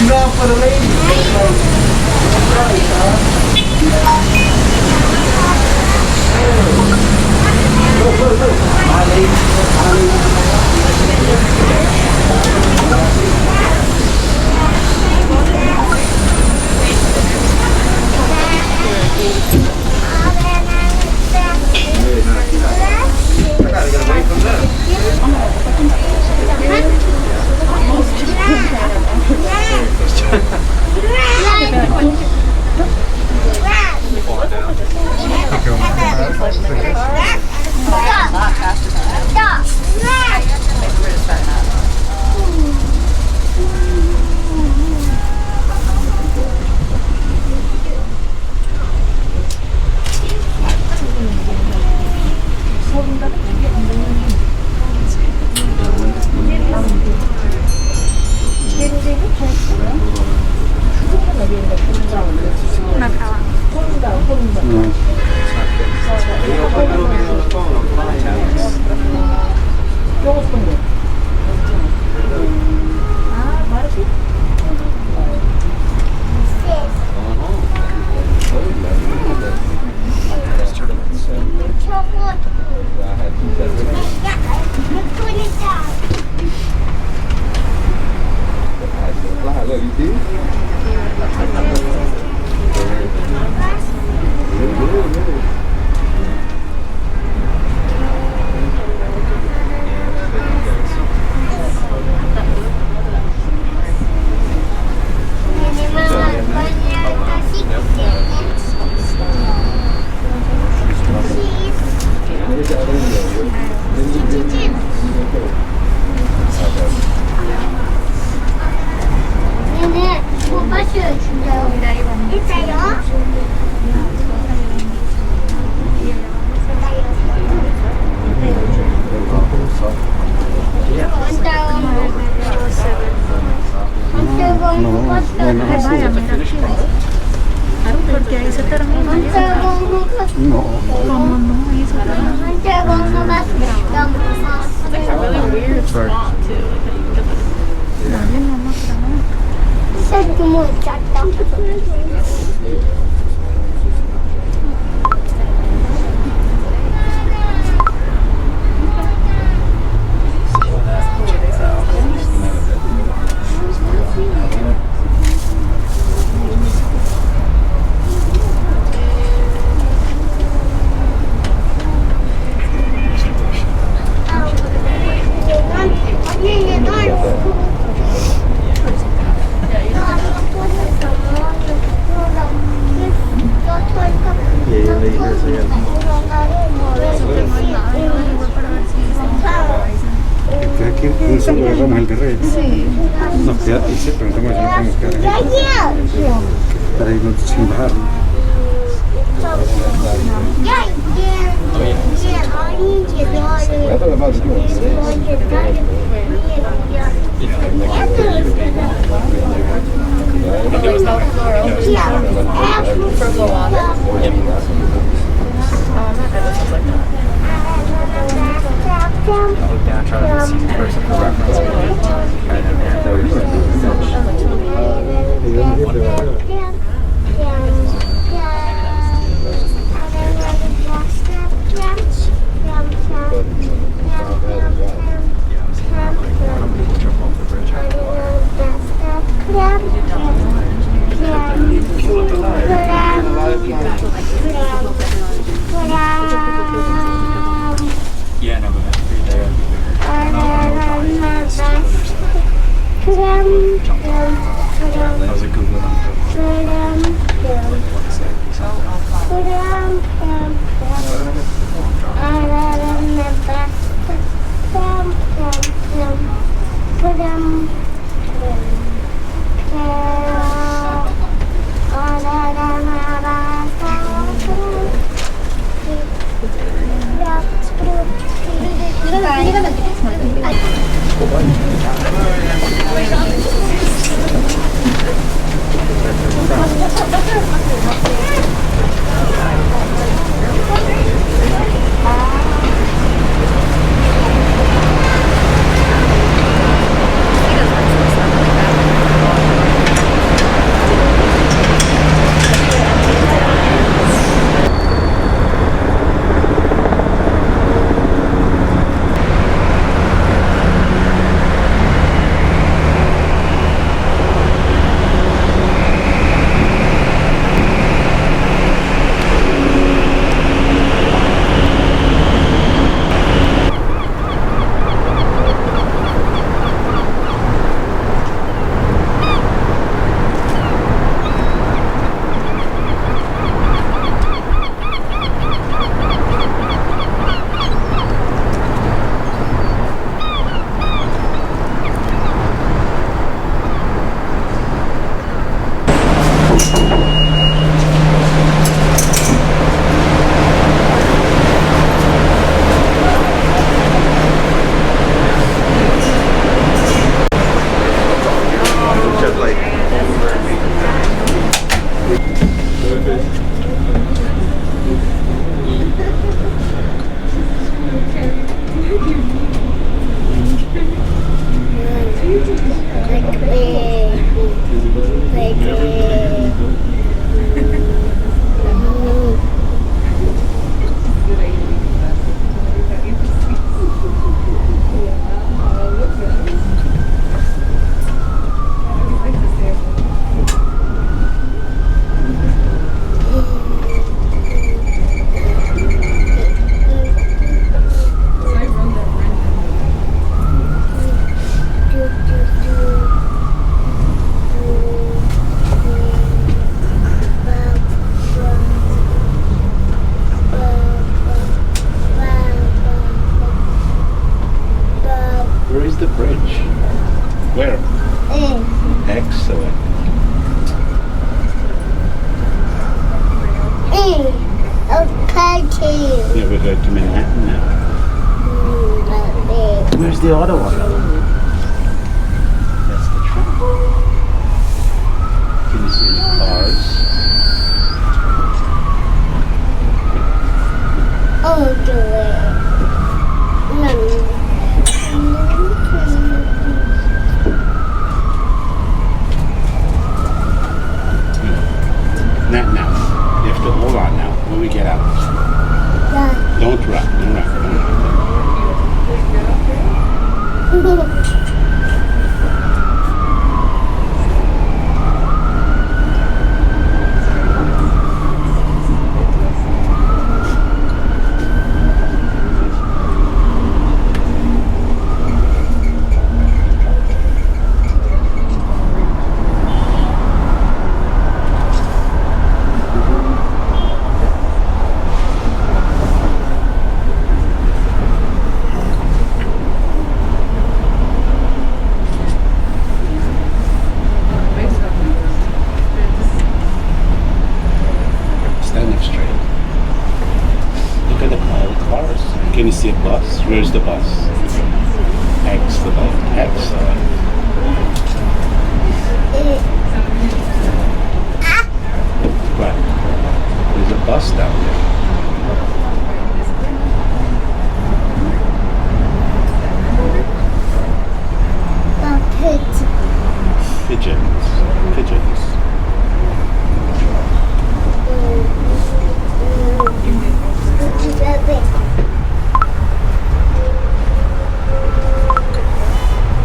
Not for the I gotta get away from them. Where's the other one? That's the tram. Can you see any cars? Oh, do it. No. Not now. You have to hold on now when we get out. Yeah. Don't rock, don't rock, don't rock. Stand up straight. Look at all the cars. Can you see a bus? Where's the bus? Excellent, excellent. What? There's a bus down there. Pigeons. Pigeons.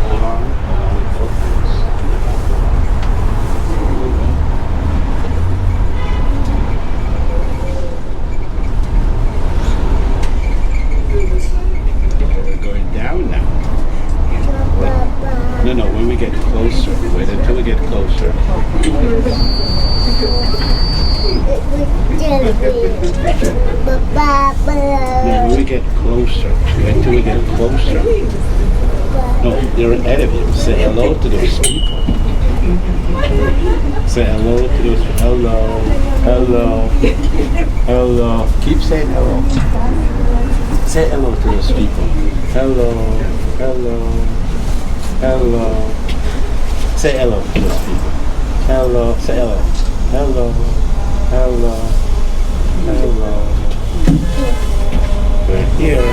Hold on with both hands. We're going down now. No, no, when we get closer. Wait until we get closer. No, when we get closer. Wait until we get closer. No, they're ahead of you. Say hello to those people. Say hello to those people. Hello. Hello. Hello. Keep saying hello. Say hello to those people. Hello. Hello. Hello. Say hello to those people. Hello. Say hello. Hello. Hello. Hello. We're here.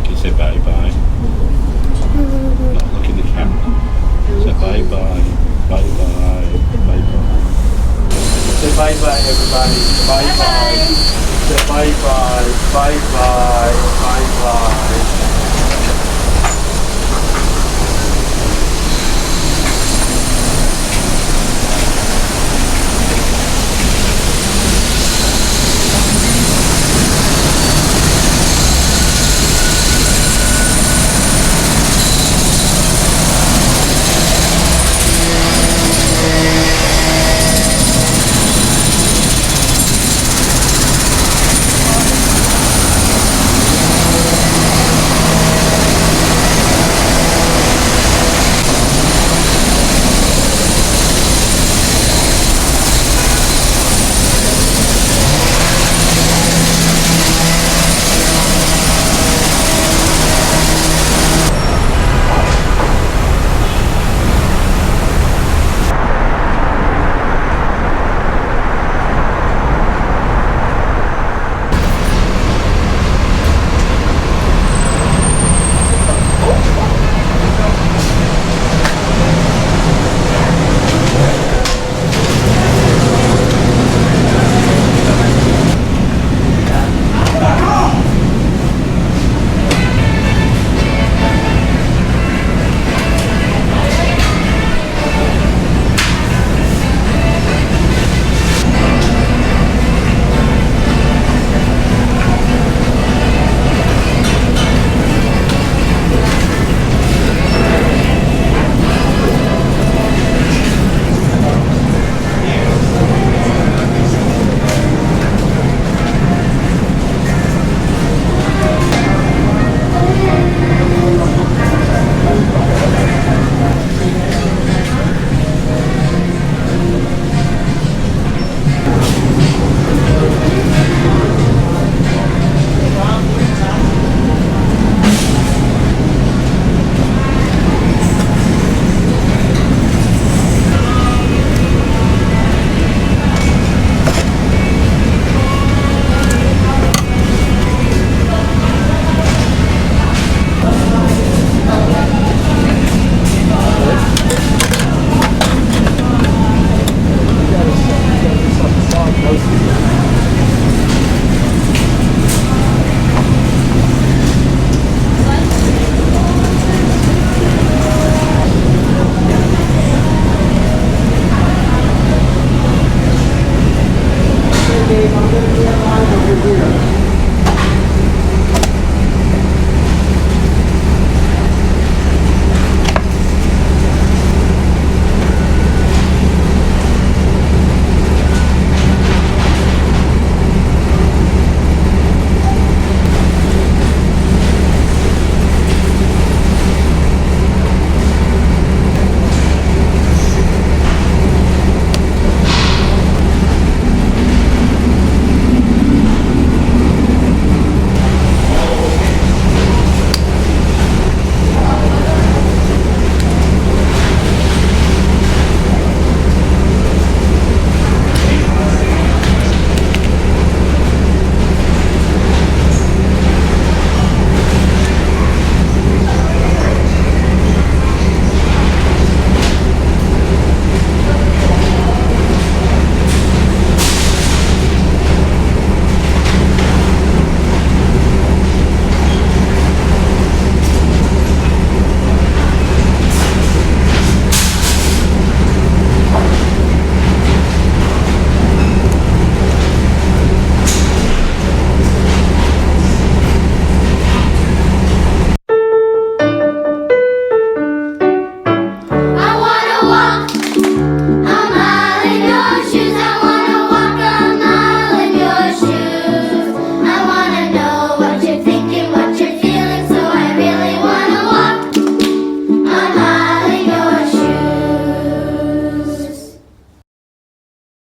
Can you say bye-bye? No, look in the camera. Say bye-bye. Bye-bye. Bye-bye. Say bye-bye, everybody. Bye-bye. Say bye-bye. Bye-bye. Bye-bye.